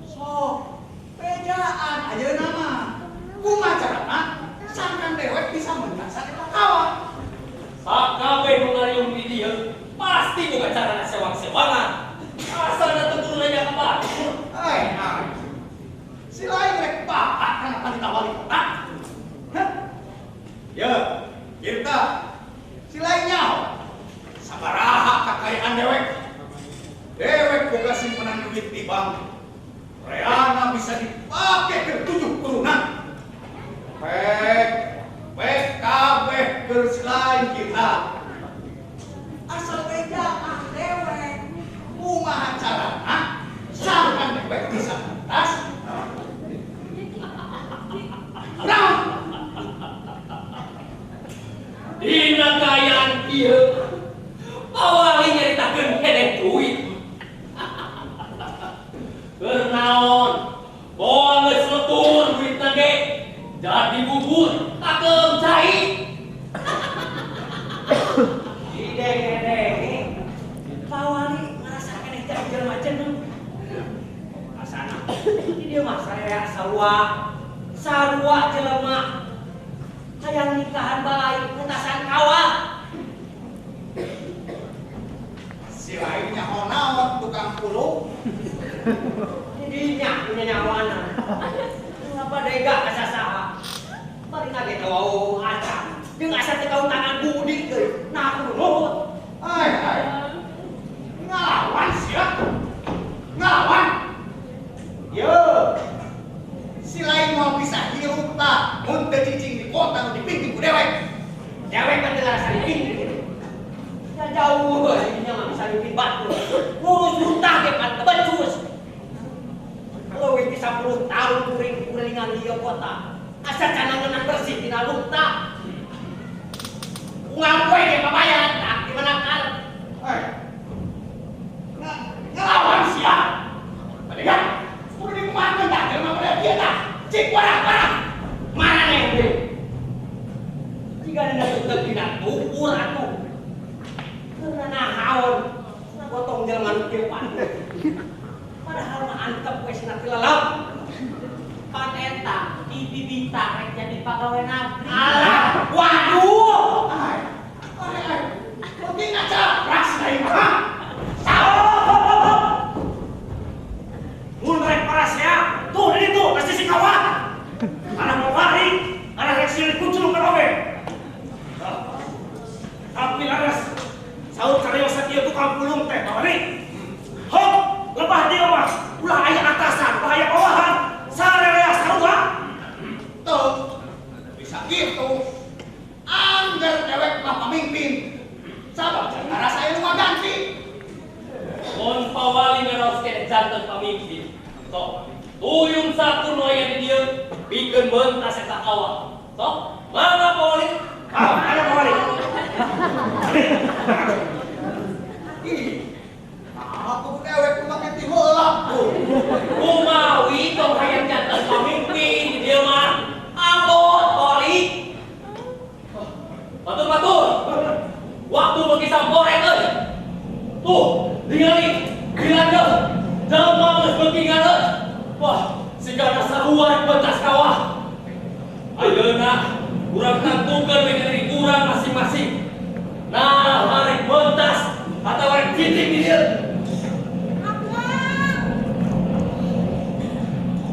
sok bejaan ayeuna mah. Kumaha carana sangkan dewek bisa menasa eta kawah. Sakabeh nu ngariung di dieu pasti boga carana sewang-sewangan. Asalna teu kudu nanya ka batur. Si lain rek bakat kana panita wali kota. Ya, kita si lain nyaho. Sabaraha kakayaan dewek. Dewek boga simpanan duit di bank. Reana bisa dipake ke 7 turunan. Pek kabeh keur si lain kita. Asal bejaan dewek. Kumaha carana sangkan dewek bisa mentas. Nah, Dina kayaan ieu pawali nyaritakeun hedek duit. Keur naon? Boa geus letur duitna ge. Jadi bubur takeum cai. Dideng-deng. Pawali ngarasakeun eta jelema cenah. Asana. Ieu mah sarea sarua jelema hayang nikahan balai petasan kawah. si lain nyaho naon tukang puluh. Dinya punya nyawana. Ngapa dega asa saha? Bari ngage tau acang. Jeung asa teh kaun tangan budi deui. Nah aku nuhun. Ai. Ngalawan sia. Ngalawan. Yo. Si lain mau bisa hirup tak mun teu cicing di kota nu dipinggir ku dewek. Dewek mah teu ngarasa dipinggir. Ya jauh heuh nya mah bisa dipinggir batu. Ngurus runtah ge pan becus. Leuwih ti 10 tahun kuring-kuringan di kota. Asa canangan bersih tina luta. Ngapoe ge pabayan tak di mana kan. Ngelawan sia. Padahal kudu dimakan tak jelema pada dia tak. Cik warah-warah. Mana nih gue? Jika ada tetap tidak ukur atuh. Karena haon, gotong jelema nu pan. Padahal mah antep we cenah ti lelep. Pan eta di bibita rek jadi pagawe negeri. Alah, waduh. Ai. Oke ngaca ras lain mah. Mun rek parasnya, tuh ini tuh pasti si kawan. Anak mau lari, anak rek silih kuncul ka oge. Tapi laras, saur karyosa ieu tukang pulung teh bawani. Hop, lebah dia mah, ulah aya atasan, ulah aya bawahan. Sarerea sarua. Tuh. Bisa gitu. Angger dewek mah pamimpin. Sabar cara saya nu ganti. Mun pawali ngaraos ke janten pamimpin. Sok, tuyung sakur nu aya di dieu pikeun beuntas eta kawah. Sok, mangga pawali. Ada bawani. Aku dewek mah ti heula. Kumawi tong hayang janten pamimpin di dieu mah. Ampun pawali. Batur. Waktu bagi samporeng euy. Tuh, ningali bilanda. Jelema geus beuki ngareut. Wah, sigana sarua rek beuntas kawah. Ayeuna urang tantukeun we dari urang masing-masing. Nah, harek beuntas atawa rek titik di dieu.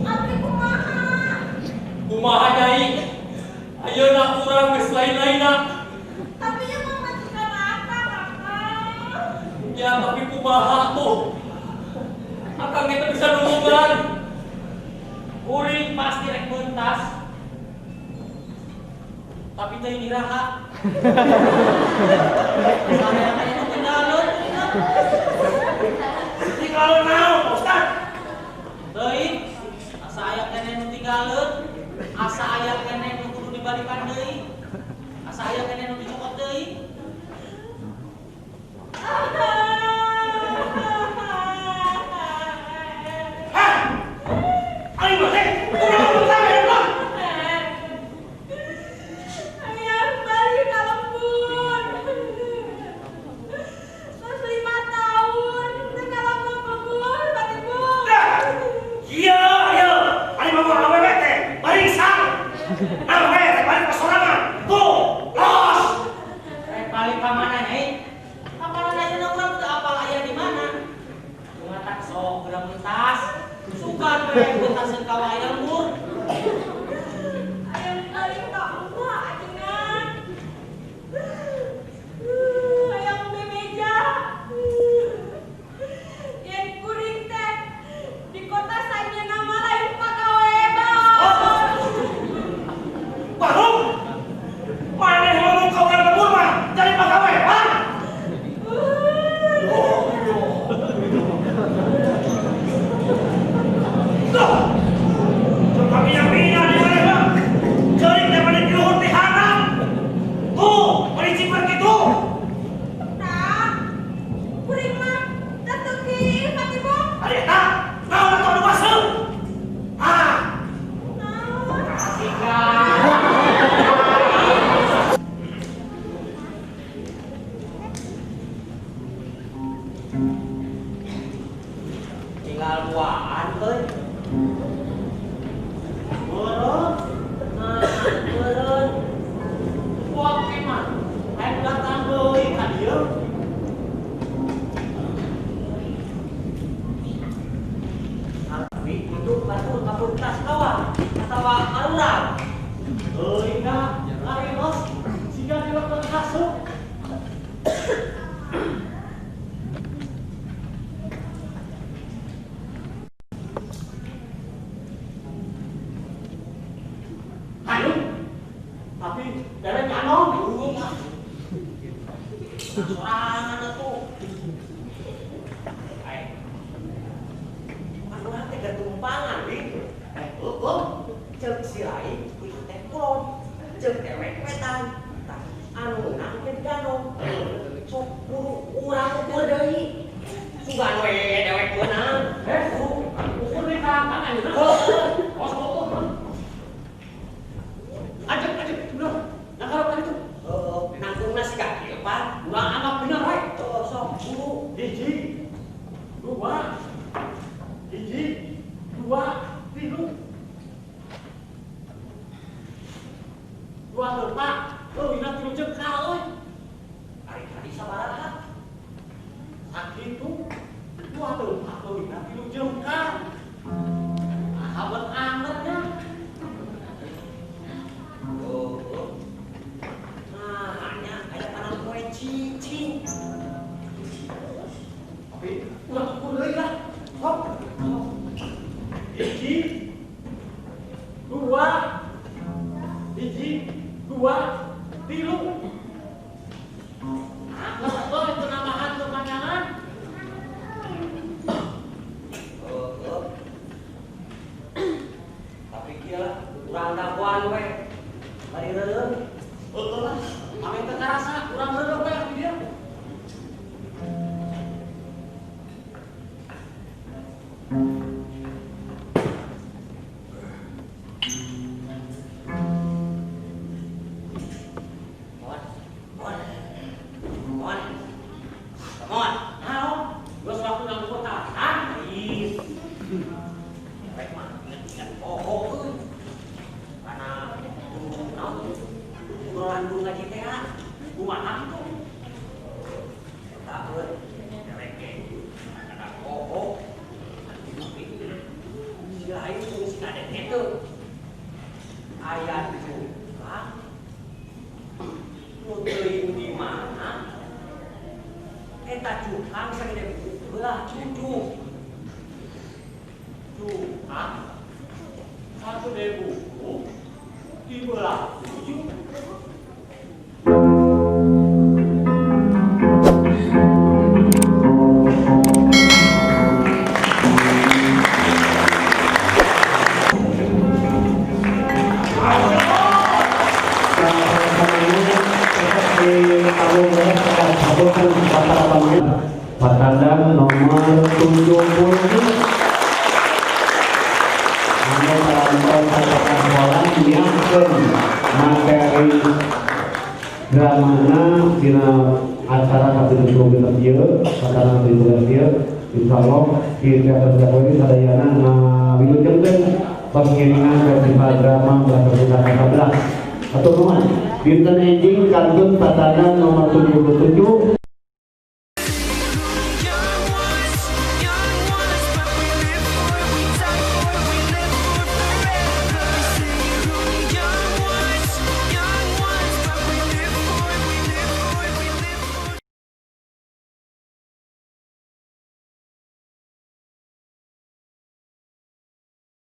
Abdi kumaha? Kumaha nyai? Ayeuna urang geus lain-lainna. Tapi yang memajukan apa, Kakak? Ya tapi kumaha tuh? Akang kita bisa nungguan. Kuring pasti rek beuntas. Tapi teh ini raha. Saya teh nu tinggalun. Tinggalun naon, Ustaz? Teuing, asa aya keneh nu tinggalun, asa aya keneh nu kudu dibalikan deui. saya kan yang dicokot deui. Ayo teh, udah sampai belum? Ayah balik ke lembur. Pas 5 tahun, udah lembur, Pak Ibu. Iya, iya. Ayo mau awewe teh, barisan. Awewe teh balik ke sorangan. Tuh, los. Balik ka mana nyai? Ka mana aja urang teu apal aya di mana. Bunga tak sok geura mentas. Sugan we bentaseun ka wae lembur. Ayah balik ke rumah, ajengan. Ayah bebeja. Yang kuring teh di kota saja nama lain pagawe bang. Baru. Mana yang ngomong kau orang lembur mah? Jadi pegawai, Bang. Tuh. Coba minyak-minyak di mana, Bang? Jadi daripada di luhur di hanap. Tuh, melicipar gitu. Nah, kuring mah datang ke Pak Ibu. Ada eta, naon atuh anu baseuh? Ah, Nah, Tinggal duaan euy. Meureun. Meureun. Wah, mah. Hayang datang deui ka dieu. Tapi untuk batur kapuritas kawan atawa arurang. Euy na, ari bos. Siga di waktu kasuk. Ayo. Tapi derek anong bunyi ah. Sorangan atuh. Ayo. Urang teh ketumpangan nih. Ceuk si Rai itu teh kulon. Ceuk dewek wetan. Anu nangkeun ganong. Sok buru urang ukur deui. Sugan we dewek beunang. Ukur di kakak ayeuna. Ajak, bener. Nah kalau kan itu, nanggung nasi kaki, Pak. Udah anggap bener, Rai. Sok, buru. Hiji, dua, tilu. Dua tempat. Ina tilu jengkal, oi. Hari-hari sabaraha. Sakitu, dua tempat. Ina tilu jengkal. Anget-angetnya. Hanya kayak tanam kue cicing. Tapi udah ukur deui lah. Hop. Hiji, dua, tilu. Nah, itu namahan kepanjangan. Tapi kia kurang dakwaan we. Bari reureun. Lah, ame teu karasa urang reureun we di dieu. Come on. Naon? Geus waktu nang kota. Ais. Rek mah inget-inget euy. Karena naon? Bulan ngaji teh kumaha kitu? Eta euy. Derek ge. Ada koho. Siga aing teu sing ada kitu. Aya juga. Nu teuing di mana? Eta cukang sagede belah cucu. Cukang 1.000 dibelah 7. Ayo. Patandang nomor 70. Anda sarankan katakan orang yang materi dramana dina acara satu film dia, acara film dia, insyaallah kita terjadi sadayana wilujengkeun pengiringan festival drama Brasasunda 14. Atau dinten enjing kantun patandang nomor 77.